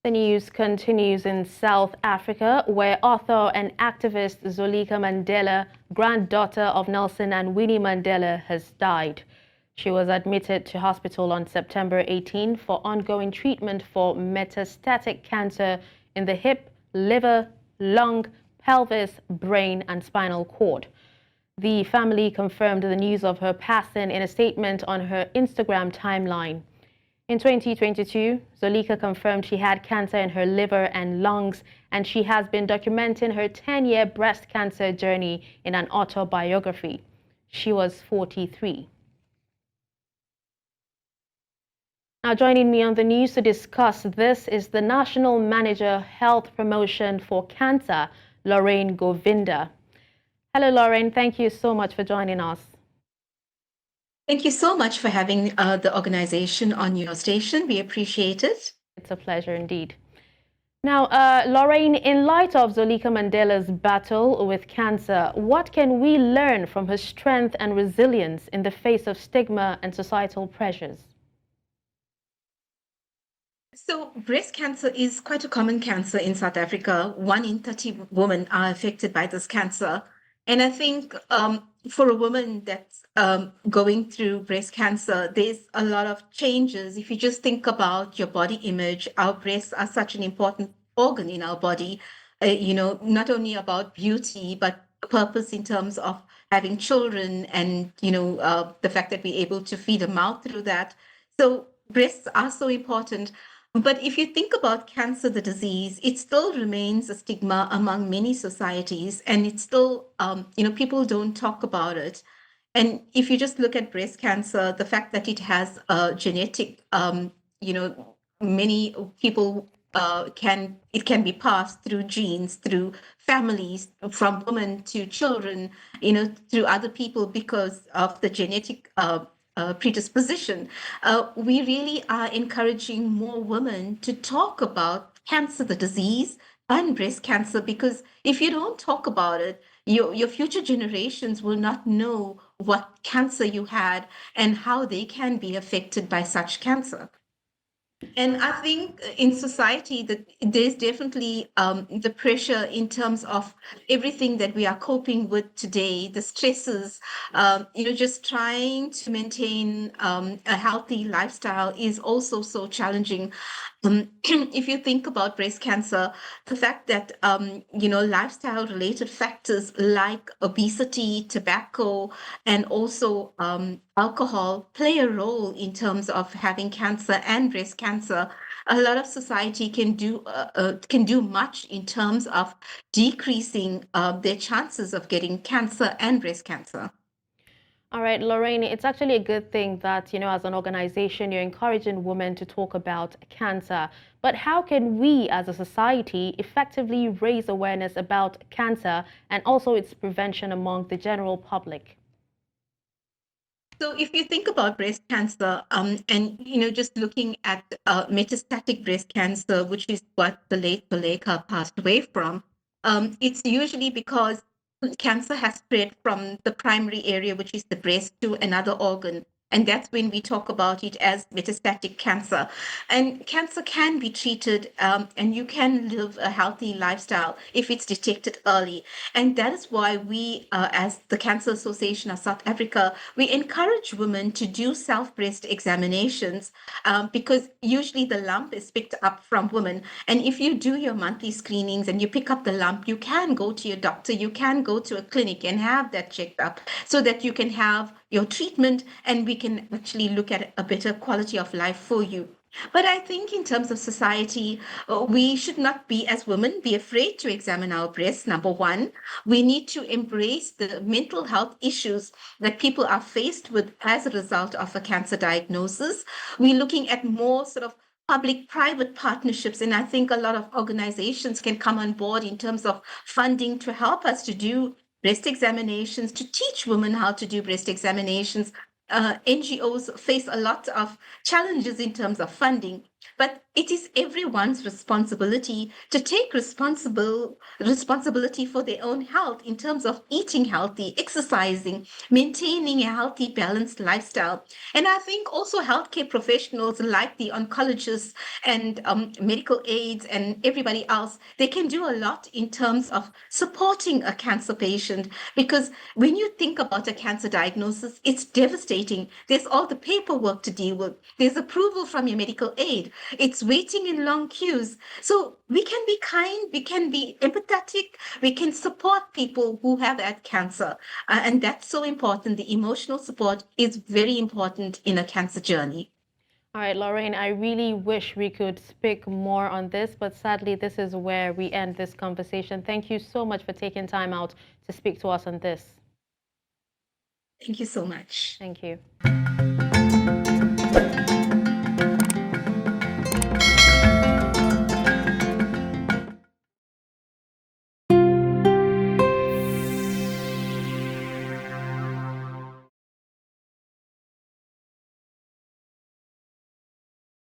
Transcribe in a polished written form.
The news continues in South Africa, where author and activist Zoleka Mandela, granddaughter of Nelson and Winnie Mandela, has died. She was admitted to hospital on September 18 for ongoing treatment for metastatic cancer in the hip, liver, lung, pelvis, brain, and spinal cord. The family confirmed the news of her passing in a statement on her Instagram timeline. In 2022, Zoleka confirmed she had cancer in her liver and lungs, and she has been documenting her 10-year breast cancer journey in an autobiography. She was 43. Now joining me on the news to discuss this is the National Manager Health Promotion for CANSA, Lorraine Govender. Hello, Lorraine. Thank you so much for joining us. Thank you so much for having the organization on your station. We appreciate it. It's a pleasure indeed. Now, Lorraine, in light of Zoleka Mandela's battle with cancer, what can we learn from her strength and resilience in the face of stigma and societal pressures? So, breast cancer is quite a common cancer in South Africa. 1 in 30 women are affected by this cancer. And I think for a woman that's going through breast cancer, there's a lot of changes. If you just think about your body image, our breasts are such an important organ in our body, not only about beauty, but purpose in terms of having children and, the fact that we're able to feed a mouth through that. So breasts are so important. But if you think about cancer, the disease, it still remains a stigma among many societies, and it's still, people don't talk about it. And if you just look at breast cancer, the fact that it has a genetic, many people it can be passed through genes, through families, from women to children, through other people because of the genetic predisposition. We really are encouraging more women to talk about cancer, the disease, and breast cancer, because if you don't talk about it, your future generations will not know what cancer you had and how they can be affected by such cancer. And I think in society that there's definitely the pressure in terms of everything that we are coping with today, the stresses, just trying to maintain a healthy lifestyle is also so challenging. If you think about breast cancer, the fact that, lifestyle related factors like obesity, tobacco, and also alcohol play a role in terms of having cancer and breast cancer. A lot of society can do much in terms of decreasing their chances of getting cancer and breast cancer. All right, Lorraine, it's actually a good thing that, as an organization, you're encouraging women to talk about cancer. But how can we as a society effectively raise awareness about cancer and also its prevention among the general public? So if you think about breast cancer, and just looking at metastatic breast cancer, which is what the late Zoleka passed away from, it's usually because cancer has spread from the primary area, which is the breast, to another organ. And that's when we talk about it as metastatic cancer. And cancer can be treated, and you can live a healthy lifestyle if it's detected early. And that is why we, as the Cancer Association of South Africa, we encourage women to do self-breast examinations, because usually the lump is picked up from women. And if you do your monthly screenings and you pick up the lump, you can go to your doctor, you can go to a clinic and have that checked up so that you can have your treatment and we can actually look at a better quality of life for you. But I think in terms of society, we should not be, as women, be afraid to examine our breasts. Number one, we need to embrace the mental health issues that people are faced with as a result of a cancer diagnosis. We're looking at more sort of public-private partnerships, and I think a lot of organizations can come on board in terms of funding to help us to do breast examinations, to teach women how to do breast examinations. NGOs face a lot of challenges in terms of funding. but it is everyone's responsibility to take responsibility for their own health in terms of eating healthy, exercising, maintaining a healthy, balanced lifestyle. And I think also healthcare professionals like the oncologists and medical aides and everybody else, they can do a lot in terms of supporting a cancer patient, because when you think about a cancer diagnosis, it's devastating. There's all the paperwork to deal with. There's approval from your medical aid. It's waiting in long queues. So we can be kind, we can be empathetic, we can support people who have had cancer. And that's so important. The emotional support is very important in a cancer journey. All right, Lorraine, I really wish we could speak more on this, but sadly, this is where we end this conversation. Thank you so much for taking time out to speak to us on this. Thank you so much. Thank you.